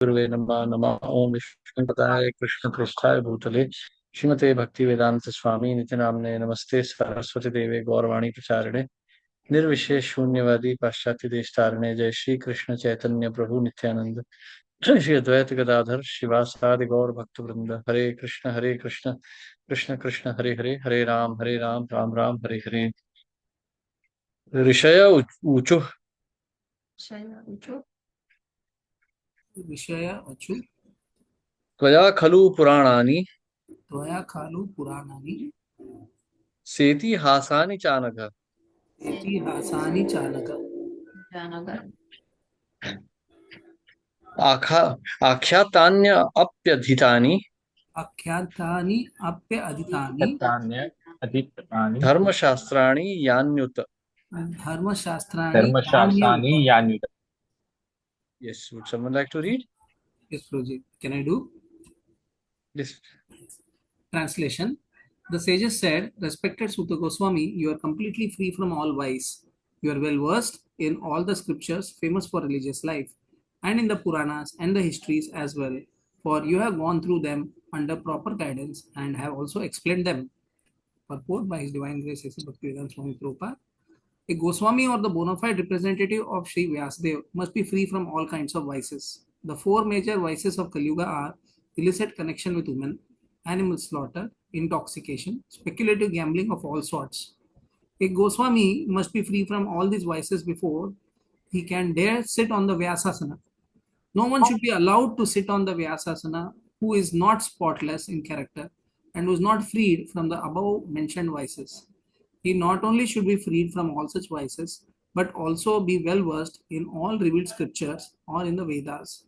गुरुवे नमः नमः ओम विष्णुपदाय कृष्ण पृष्ठाय भूतले श्रीमते भक्ति वेदांत स्वामी नित्य नामने नमस्ते सरस्वती देवे गौरवाणी प्रचारिणे निर्विशेष शून्यवादी पाश्चात्य देशतारिणे जय श्री कृष्ण चैतन्य प्रभु नित्यानंद श्री अद्वैत गदाधर शिवासादि गौर भक्त वृंद हरे कृष्ण कृष्ण कृष्ण हरे हरे हरे राम राम राम हरे हरे ऋषय ऊचु विषय अचु त्वया खलु पुराणानि त्वया खलु पुराणानि सेतिहासानि चानघ इतिहासानि चानक आखा आख्यातान्य अप्यधितानि आख्यातानि अप्य अधीतानि Tanya अधिष्ठानि धर्मशास्त्राणि यान्युत. धर्मशास्त्राणि यान्येव. धर्मशास्त्राणि यान्युत. Yes, would someone like to read? Yes, Prabhuji. Can I do? Yes. Translation. The sages said, Respected Sutta Goswami, you are completely free from all vice. You are well versed in all the scriptures famous for religious life, and in the Puranas and the histories as well, for you have gone through them under proper guidance and have also explained them. Purport by His Divine Grace A.C. Bhaktivedanta Swami Prabhupada. A Goswami or the bona fide representative of Sri Vyasadeva must be free from all kinds of vices. The four major vices of Kali Yuga are illicit connection with women, animal slaughter, intoxication, speculative gambling of all sorts. A Goswami must be free from all these vices before he can dare sit on the Vyasasana. No one should be allowed to sit on the Vyasasana who is not spotless in character and who is not freed from the above mentioned vices. He not only should be freed from all such vices, but also be well versed in all revealed scriptures or in the Vedas.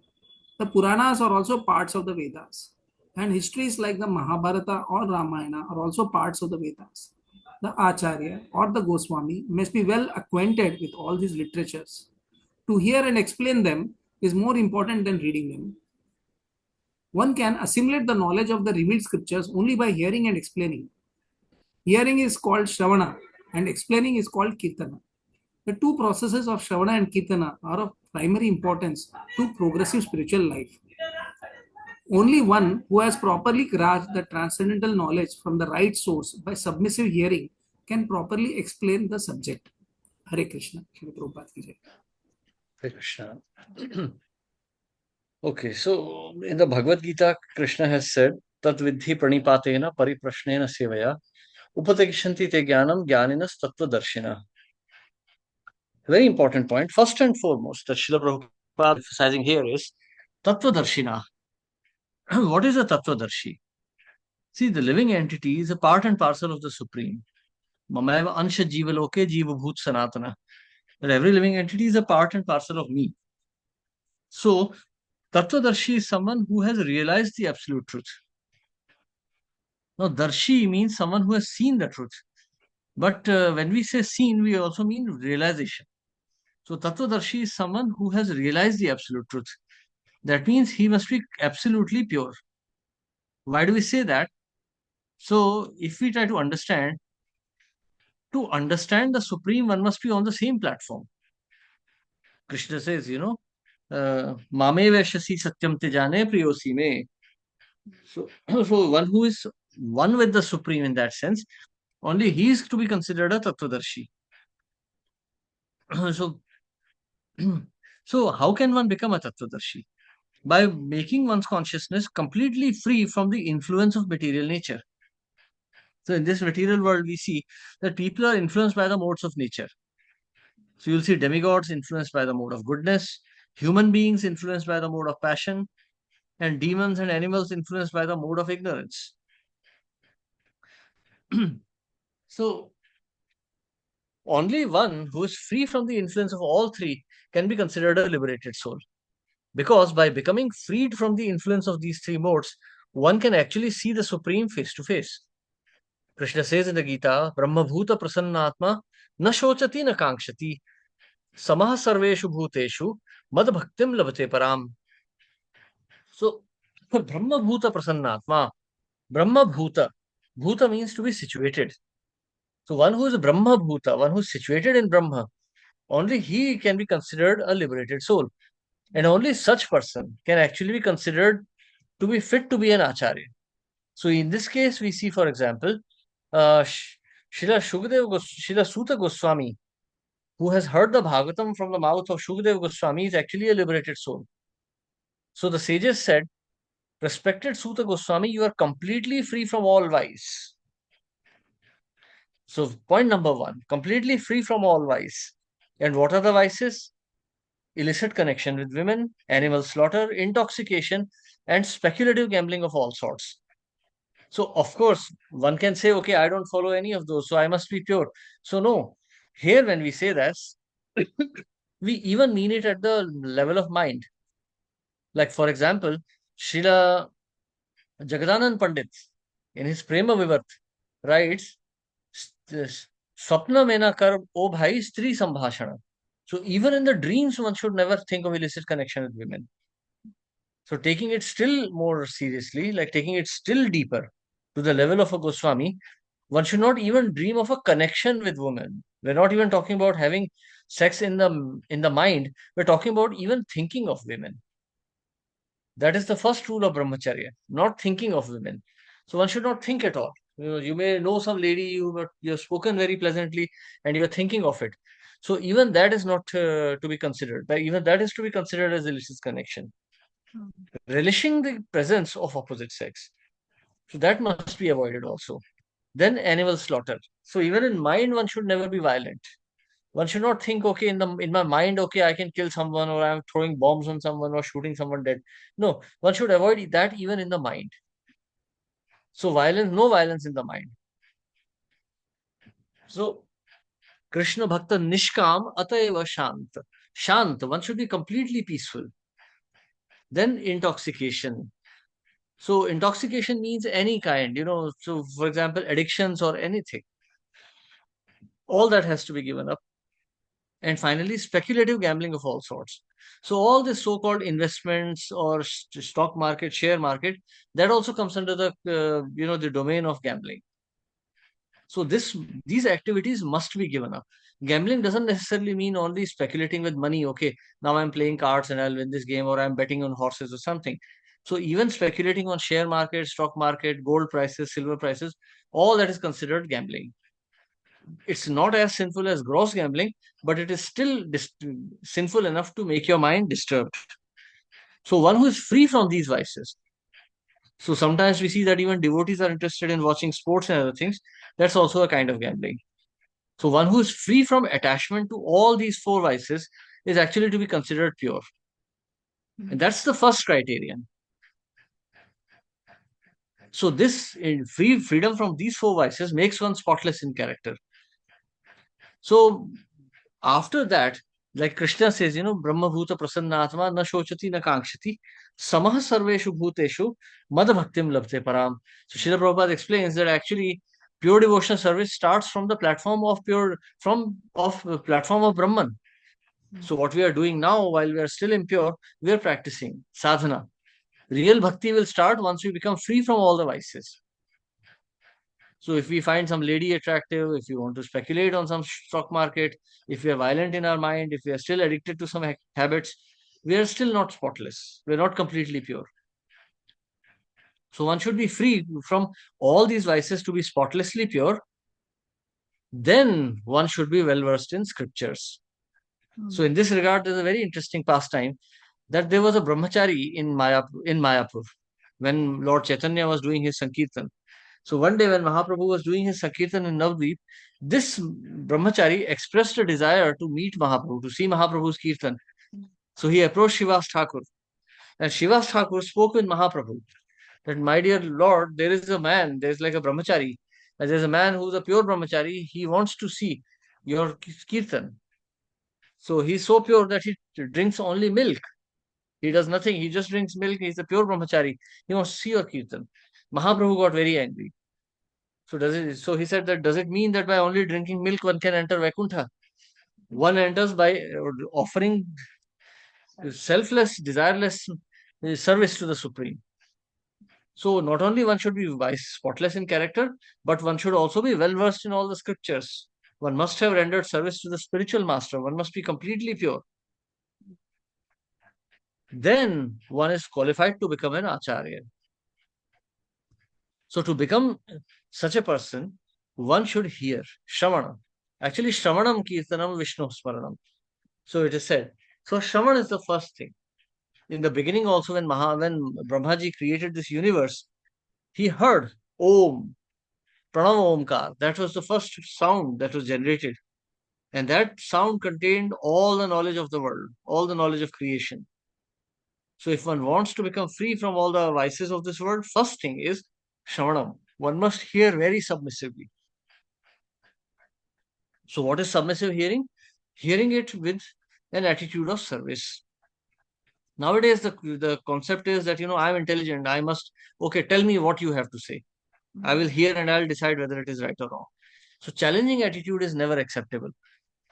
The Puranas are also parts of the Vedas, and histories like the Mahabharata or Ramayana are also parts of the Vedas. The Acharya or the Goswami must be well acquainted with all these literatures. To hear and explain them is more important than reading them. One can assimilate the knowledge of the revealed scriptures only by hearing and explaining. Hearing is called Shravana and explaining is called Kirtana. The two processes of Shravana and Kirtana are of primary importance to progressive spiritual life. Only one who has properly grasped the transcendental knowledge from the right source by submissive hearing can properly explain the subject. Hare Krishna. Shri Prabhupada ki jai. Hare Krishna. Okay, so in the Bhagavad Gita, Krishna has said, Tat vidhi pranipatena pariprashnena sevaya upadekshanti te jnanam jnaninas tattvadarshina. Very important point. First and foremost, that Srila Prabhupada emphasizing here is tattvadarshina. What is a tattvadarshi? See, the living entity is a part and parcel of the Supreme. Mamaiva ansha jivaloke jivabhut sanatana. That every living entity is a part and parcel of me. So, tattvadarshi is someone who has realized the absolute truth. Now, darshi means someone who has seen the truth. But when we say seen, we also mean realization. So, tattvadarshi is someone who has realized the absolute truth. That means he must be absolutely pure. Why do we say that? So, if we try to understand the Supreme, one must be on the same platform. Krishna says, Mame Veshasi Satyam Tejane Priyosi Me. So, so one who is one with the Supreme in that sense, only he is to be considered a Tattvadarshi. so, so how can one become a Tattvadarshi? By making one's consciousness completely free from the influence of material nature. So in this material world, we see that people are influenced by the modes of nature. So you'll see demigods influenced by the mode of goodness, human beings influenced by the mode of passion, and demons and animals influenced by the mode of ignorance. So only one who is free from the influence of all three can be considered a liberated soul. Because by becoming freed from the influence of these three modes, one can actually see the Supreme face to face. Krishna says in the Gita, Brahma Bhuta Prasannatma na shochati na kankshati samah sarveshu bhuteshu mad bhaktim labhate param. So, Brahma Bhuta Prasannatma, Brahma Bhuta, Bhuta means to be situated. So, one who is Brahma Bhuta, one who is situated in Brahma, only he can be considered a liberated soul. And only such person can actually be considered to be fit to be an acharya. So in this case, we see, for example, Srila Suta Goswami, who has heard the Bhagavatam from the mouth of Shukadeva Goswami, is actually a liberated soul. So the sages said, respected Suta Goswami, you are completely free from all vice. So point number one, completely free from all vice. And what are the vices? Illicit connection with women, animal slaughter, intoxication, and speculative gambling of all sorts. So, of course, one can say, okay, I don't follow any of those, so I must be pure. So, no, here when we say this, we even mean it at the level of mind. Like, for example, Srila Jagadanand Pandit, in his Prema Vivat, writes, Swapna mena kar o bhai stri sambhashana. So, even in the dreams, one should never think of illicit connection with women. So taking it still more seriously, like taking it still deeper to the level of a Goswami, one should not even dream of a connection with women. We're not even talking about having sex in the mind. We're talking about even thinking of women. That is the first rule of brahmacharya, not thinking of women. So one should not think at all. You may know some lady you have spoken very pleasantly and you are thinking of it. So even that is not to be considered. But even that is to be considered as illicit connection. Relishing the presence of opposite sex. So that must be avoided also. Then animal slaughter. So even in mind, one should never be violent. One should not think, okay, in my mind, okay, I can kill someone or I'm throwing bombs on someone or shooting someone dead. No, one should avoid that even in the mind. So violence, no violence in the mind. So Krishna Bhakta Nishkam Atayava Shant. Shant, one should be completely peaceful. Then intoxication. So intoxication means any kind, so for example, addictions or anything. All that has to be given up. And finally, speculative gambling of all sorts. So all this so-called investments or stock market, share market, that also comes under the domain of gambling. So these activities must be given up. Gambling doesn't necessarily mean only speculating with money. Okay, now I'm playing cards and I'll win this game, or I'm betting on horses or something. So even speculating on share market, stock market, gold prices, silver prices, all that is considered gambling. It's not as sinful as gross gambling, but it is still sinful enough to make your mind disturbed. So one who is free from these vices. So sometimes we see that even devotees are interested in watching sports and other things. That's also a kind of gambling. So one who is free from attachment to all these four vices is actually to be considered pure. And that's the first criterion. So this freedom from these four vices makes one spotless in character. So after that, like Krishna says, Brahma Bhuta Prasannatma na shochati na kankshati samah sarveshu bhuteshu mad bhaktim labte param. So Srila Prabhupada explains that actually pure devotional service starts from the platform of platform of Brahman. So what we are doing now, while we are still impure, we are practicing sadhana. Real bhakti will start once we become free from all the vices. So if we find some lady attractive, if we want to speculate on some stock market, if we are violent in our mind, if we are still addicted to some habits, we are still not spotless. We are not completely pure. So one should be free from all these vices to be spotlessly pure. Then one should be well versed in scriptures. So in this regard, there's a very interesting pastime that there was a brahmachari in Mayapur when Lord Chaitanya was doing his Sankirtan. So one day when Mahaprabhu was doing his Sankirtan in Navdeep, this brahmachari expressed a desire to meet Mahaprabhu, to see Mahaprabhu's Kirtan. So he approached Shivas Thakur. And Shivas Thakur spoke with Mahaprabhu that, my dear Lord, there is a man, there's like a brahmachari. And there's a man who's a pure brahmachari. He wants to see your Kirtan. So he's so pure that he drinks only milk. He does nothing. He just drinks milk. He's a pure brahmachari. He wants to see your Kirtan. Mahaprabhu got very angry. So he said that, does it mean that by only drinking milk one can enter Vaikuntha? One enters by offering selfless, desireless service to the Supreme. So not only one should be spotless in character, but one should also be well versed in all the scriptures. One must have rendered service to the spiritual master. One must be completely pure. then one is qualified to become an acharya. So to become such a person, one should hear Shravana. Actually, Shravanam Kirtanam Vishnu Smaranam. So it is said. So Shravan is the first thing. In the beginning, also when Brahmaji created this universe, he heard Om, Pranam Omkar. That was the first sound that was generated. And that sound contained all the knowledge of the world, all the knowledge of creation. So if one wants to become free from all the vices of this world, first thing is Shravanam. One must hear very submissively. So what is submissive hearing? Hearing it with an attitude of service. Nowadays, the concept is that, I'm intelligent. I must, okay, tell me what you have to say. I will hear and I'll decide whether it is right or wrong. So challenging attitude is never acceptable.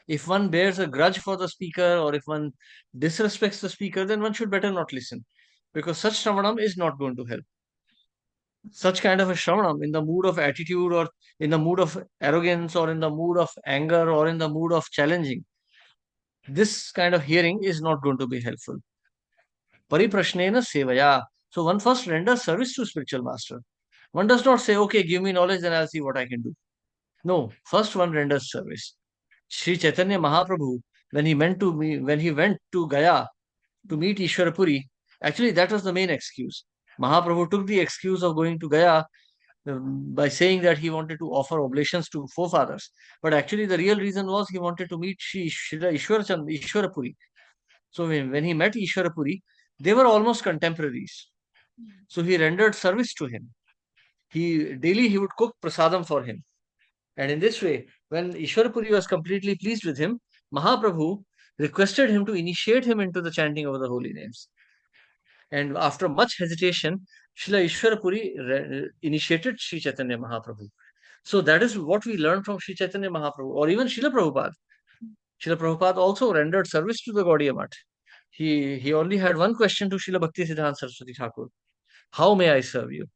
If one bears a grudge for the speaker or if one disrespects the speaker, then one should better not listen because such shravanam is not going to help. Such kind of a shravanam in the mood of attitude or in the mood of arrogance or in the mood of anger or in the mood of challenging, this kind of hearing is not going to be helpful. Pariprashnena sevaya. So one first renders service to spiritual master. One does not say, okay, give me knowledge, then I'll see what I can do. No, first one renders service. Sri Chaitanya Mahaprabhu, when he went to Gaya to meet Ishwarapuri, actually that was the main excuse. Mahaprabhu took the excuse of going to Gaya by saying that he wanted to offer oblations to forefathers. But actually the real reason was he wanted to meet Sri Ishwarapuri. So when he met Ishwarapuri, they were almost contemporaries. So he rendered service to him. Daily he would cook prasadam for him. And in this way, when Ishwarapuri was completely pleased with him, Mahaprabhu requested him to initiate him into the chanting of the holy names. And after much hesitation, Srila Ishwarapuri initiated Sri Chaitanya Mahaprabhu. So that is what we learned from Sri Chaitanya Mahaprabhu, or even Srila Prabhupada. Srila Prabhupada also rendered service to the Gaudiya Math. He only had one question to Srila Bhakti Siddhanta Saraswati Thakur. How may I serve you?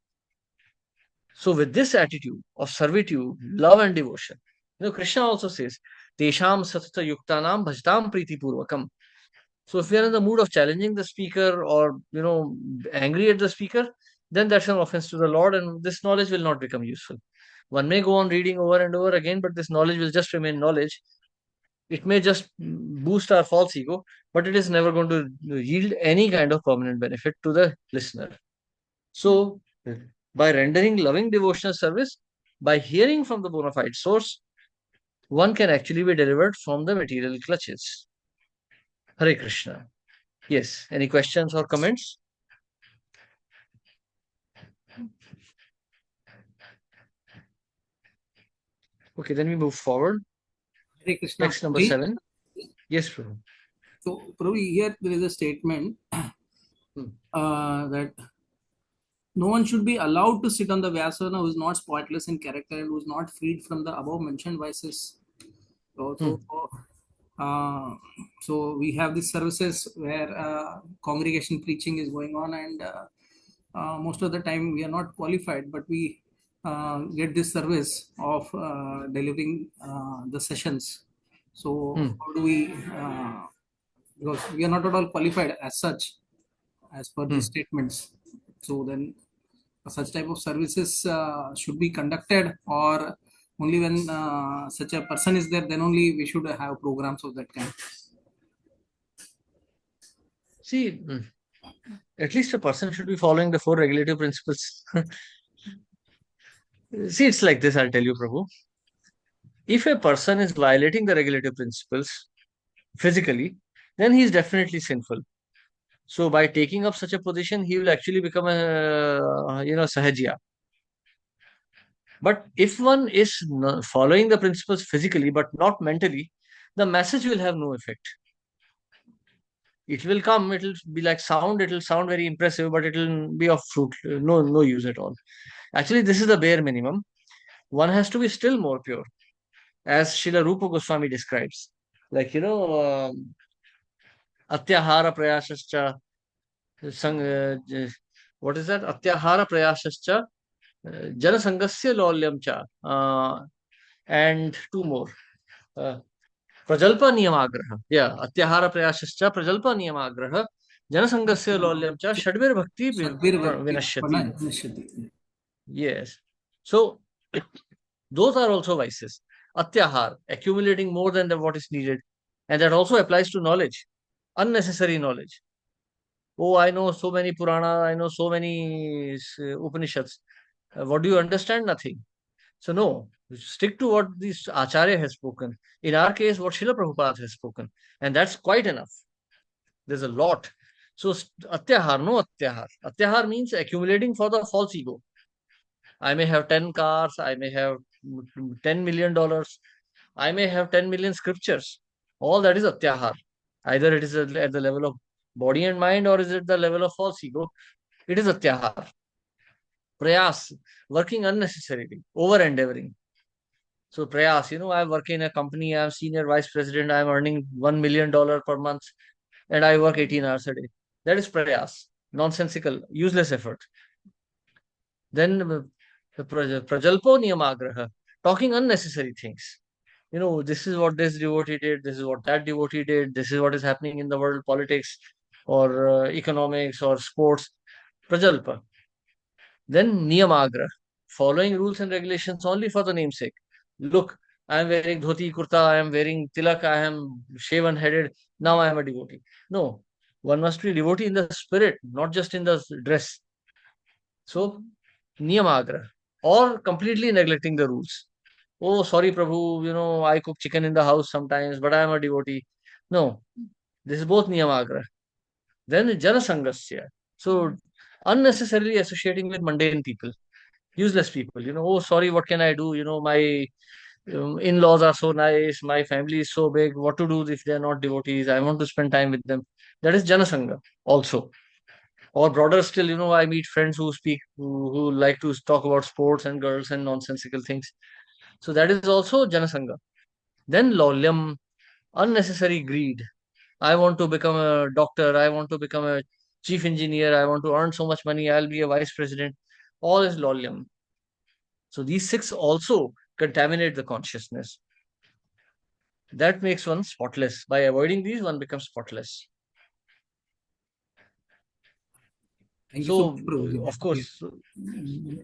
So with this attitude of servitude, love and devotion, Krishna also says, Tesham satata yuktanam bhajtam priti purvakam. So if we are in the mood of challenging the speaker or, angry at the speaker, then that's an offense to the Lord and this knowledge will not become useful. One may go on reading over and over again, but this knowledge will just remain knowledge. It may just boost our false ego, but it is never going to yield any kind of permanent benefit to the listener. So, by rendering loving devotional service, by hearing from the bona fide source, one can actually be delivered from the material clutches. Hare Krishna. Yes, any questions or comments? Okay, then we move forward. Hare Krishna. Text number 7. Yes, Prabhu. So, Prabhu, here there is a statement that no one should be allowed to sit on the Vyasana who is not spotless in character and who is not freed from the above mentioned vices. So we have these services where congregation preaching is going on, and most of the time we are not qualified, but we get this service of delivering the sessions. So how do we, because we are not at all qualified as such, as per the statements. So then such type of services should be conducted, or only when such a person is there, then only we should have programs of that kind. See, at least a person should be following the 4 regulative principles. See, it's like this, I'll tell you, Prabhu. If a person is violating the regulative principles physically, then he is definitely sinful. So by taking up such a position, he will actually become a, sahajya. But if one is following the principles physically but not mentally, the message will have no effect. It will come, it will be like sound, it will sound very impressive, but it will be of fruit, no use at all. Actually, this is the bare minimum. One has to be still more pure, as Srila Rupa Goswami describes. Like, atyahara prayasascha, what is that? Atyahara prayasascha, janasangasya lolyam cha, and 2 more. Prajalpa niyamagraha. Yeah, atyahara prayasascha prajalpa niyamagraha, Janasangasya lolyam cha shadvir bhakti vinashyati. Vanashyati. Yes. So those are also vices. Atyahar, accumulating more than what is needed. And that also applies to knowledge, unnecessary knowledge. Oh, I know so many Purana, I know so many Upanishads. What do you understand? Nothing. So, no, stick to what this Acharya has spoken. In our case, what Srila Prabhupada has spoken. And that's quite enough. There's a lot. So, Atyahar, no Atyahar. Atyahar means accumulating for the false ego. I may have 10 cars, I may have $10 million, I may have 10 million scriptures. All that is Atyahar. Either it is at the level of body and mind or is it the level of false ego. It is Atyahar. Prayas, working unnecessarily, over endeavoring. So Prayas, I work in a company, I'm senior vice president, I'm earning $1 million per month, and I work 18 hours a day. That is Prayas, nonsensical, useless effort. Then Prajalpo Niyamagraha, talking unnecessary things. This is what this devotee did, this is what that devotee did, this is what is happening in the world, politics or economics or sports. Prajalpa. Then Niyamagra, following rules and regulations only for the namesake. Look, I am wearing dhoti kurta, I am wearing tilak, I am shaven headed, now I am a devotee. No, one must be devotee in the spirit, not just in the dress. So, Niyamagra, or completely neglecting the rules. Oh, sorry, Prabhu, I cook chicken in the house sometimes, but I am a devotee. No, this is both Niyamagra. Then Janasangasya. So, unnecessarily associating with mundane people, useless people. Oh, sorry, what can I do? My in-laws are so nice, my family is so big. What to do if they are not devotees? I want to spend time with them. That is Janasanga also. Or broader still, I meet friends who speak, who like to talk about sports and girls and nonsensical things. So that is also Janasanga. Then Lolyam, unnecessary greed. I want to become a doctor. I want to become a chief engineer. I want to earn so much money. I'll be a vice president. All is Lolyam. So these six also contaminate the consciousness. That makes one spotless. By avoiding these, one becomes spotless. Thank you so So, much, Prabhuji. of course,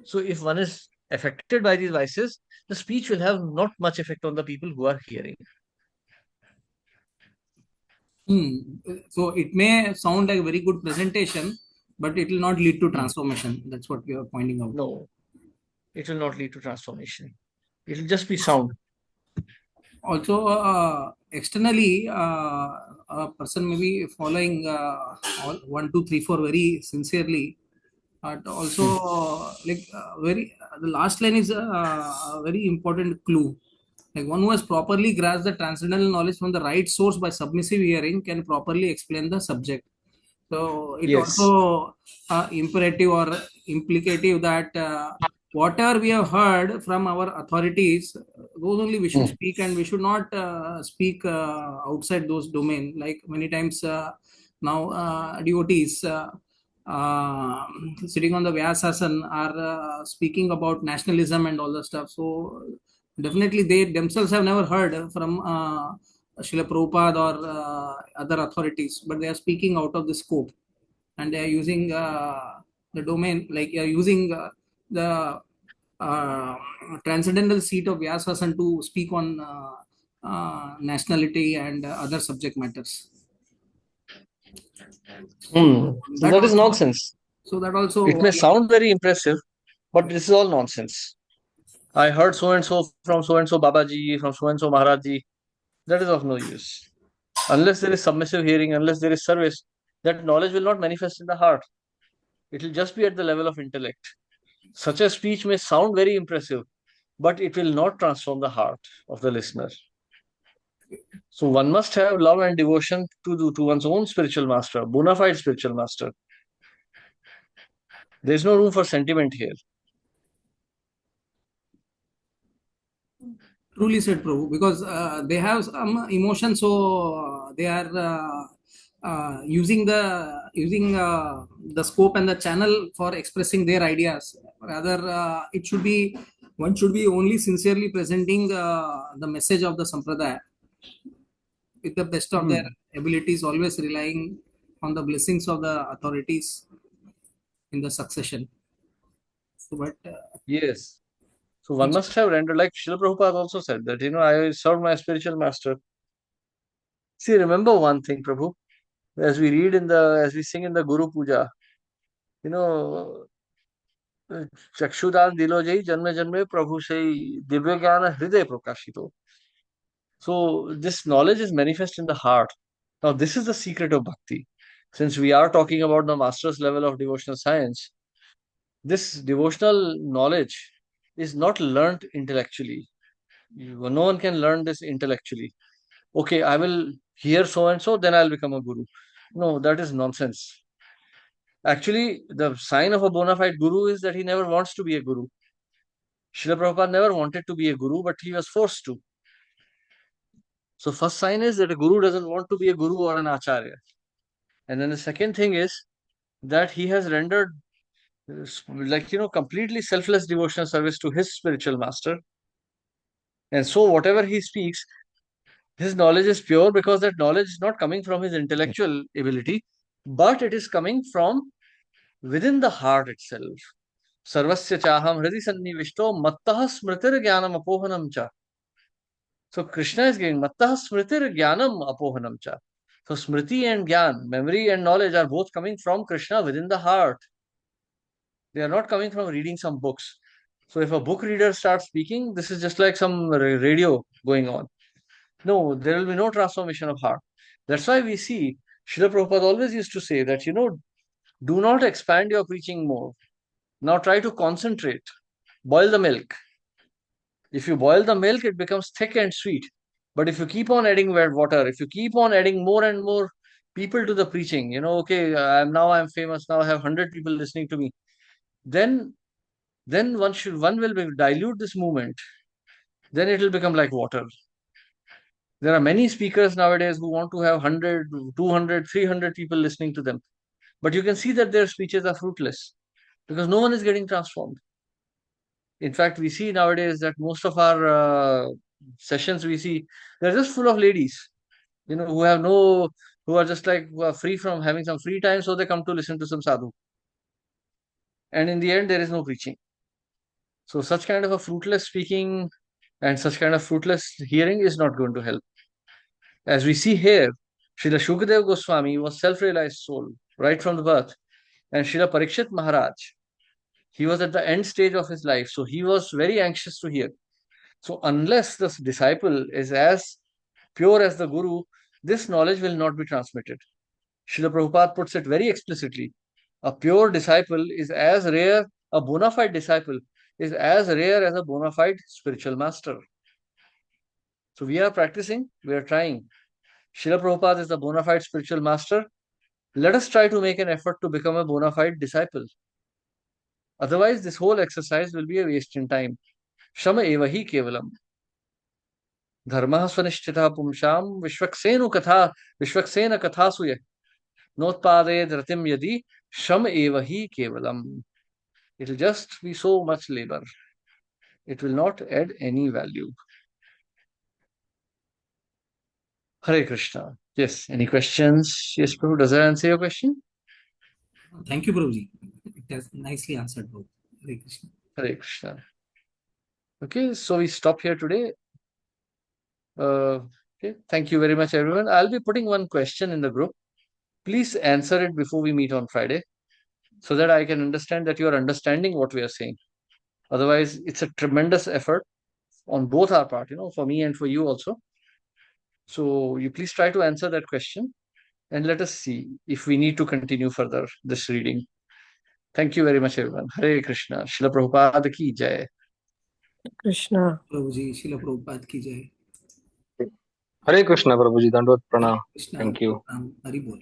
so if one is affected by these vices, the speech will have not much effect on the people who are hearing. So it may sound like a very good presentation, but it will not lead to transformation. That's what we are pointing out. No, it will not lead to transformation. It will just be sound. Also, externally, a person may be following all 1, 2, 3, 4 very sincerely, but also very the last line is a very important clue. Like one who has properly grasped the transcendental knowledge from the right source by submissive hearing can properly explain the subject. So it Yes. also imperative or implicative that whatever we have heard from our authorities, those only we should speak, and we should not speak outside those domain. Like many times now devotees sitting on the Vyasasan are speaking about nationalism and all the stuff. So definitely they themselves have never heard from Srila Prabhupada or other authorities, but they are speaking out of the scope, and they are using the domain, like using the transcendental seat of Vyasasan to speak on nationality and other subject matters. That That is also, nonsense. so that also, It may sound very impressive, but this is all nonsense. I heard so and so from so and so Babaji, from so and so Maharaji. That is of no use. Unless there is submissive hearing, unless there is service, that knowledge will not manifest in the heart. It will just be at the level of intellect. Such a speech may sound very impressive, but it will not transform the heart of the listener. So one must have love and devotion to one's own spiritual master, bona fide spiritual master. There is no room for sentiment here. truly said, Prabhu, because they have some emotion, so they are using the scope and the channel for expressing their ideas. Rather, it should be one should be only sincerely presenting the message of the sampradaya with the best of their abilities, always relying on the blessings of the authorities in the succession. So, but Yes. So one must have rendered, like Srila Prabhupada also said that, I served my spiritual master. See, remember one thing, Prabhu, as we sing in the Guru Puja, you know, चक्षुदान दिलो जय जन्मे जन्मे प्रभु से दिव्य ज्ञान हृदय प्रकाशितो. So this knowledge is manifest in the heart. Now this is the secret of bhakti. Since we are talking about the master's level of devotional science, this devotional knowledge is not learnt intellectually. No one can learn this intellectually. Okay, I will hear so and so, then I'll become a guru. No, that is nonsense. Actually, the sign of a bona fide guru is that he never wants to be a guru. Srila Prabhupada never wanted to be a guru, but he was forced to. So first sign is that a guru doesn't want to be a guru or an acharya. And then the second thing is that he has rendered completely selfless devotional service to his spiritual master. And so whatever he speaks, his knowledge is pure because that knowledge is not coming from his intellectual ability, but it is coming from within the heart itself. Sarvasya chaham hridi sannivishto mattah smritir jnanam apohanam cha. So Krishna is giving mattah smritir jnanam apohanam cha. So smriti and jnana, memory and knowledge are both coming from Krishna within the heart. They are not coming from reading some books. So if a book reader starts speaking, this is just like some radio going on. No, there will be no transformation of heart. That's why we see Srila Prabhupada always used to say that, do not expand your preaching more. Now try to concentrate. Boil the milk. If you boil the milk, it becomes thick and sweet. But if you keep on adding water, if you keep on adding more and more people to the preaching, okay, I'm famous, now I have 100 people listening to me, then one will dilute this movement. Then it will become like water. There are many speakers nowadays who want to have 100, 200, 300 people listening to them. But you can see that their speeches are fruitless because no one is getting transformed. In fact, we see nowadays that most of our sessions they're just full of ladies, who are just like who are free from having some free time, so they come to listen to some sadhu. And in the end, there is no preaching. So such kind of a fruitless speaking and such kind of fruitless hearing is not going to help. As we see here, Srila Shukadeva Goswami was self-realized soul right from the birth. And Srila Parikshit Maharaj, he was at the end stage of his life, so he was very anxious to hear. So unless the disciple is as pure as the guru, this knowledge will not be transmitted. Srila Prabhupada puts it very explicitly. A pure disciple is as rare, a bona fide disciple is as rare as a bona fide spiritual master. So we are practicing, we are trying. Srila Prabhupada is the bona fide spiritual master. Let us try to make an effort to become a bona fide disciple. Otherwise, this whole exercise will be a waste in time. Shama eva hi kevalam. Dharma svanishchita pumsham vishvaksena katha suya. Notpade dratim yadi sham eva hi kevalam. It will just be so much labor. It will not add any value. Hare Krishna. Yes, any questions? Yes, Prabhu, does that answer your question? Thank you, Prabhuji. It has nicely answered both. Hare Krishna. Hare Krishna. Okay, so we stop here today. Okay, thank you very much, everyone. I'll be putting one question in the group. Please answer it before we meet on Friday so that I can understand that you are understanding what we are saying. Otherwise, it's a tremendous effort on both our part, for me and for you also. So you please try to answer that question and let us see if we need to continue further this reading. Thank you very much, everyone. Hare Krishna. Srila Prabhupada ki jai. Krishna. Prabhuji, Srila Prabhupada ki jai. Hare Krishna, Prabhuji. Dandavad Pranam. Krishna. Thank you. Hari Bol.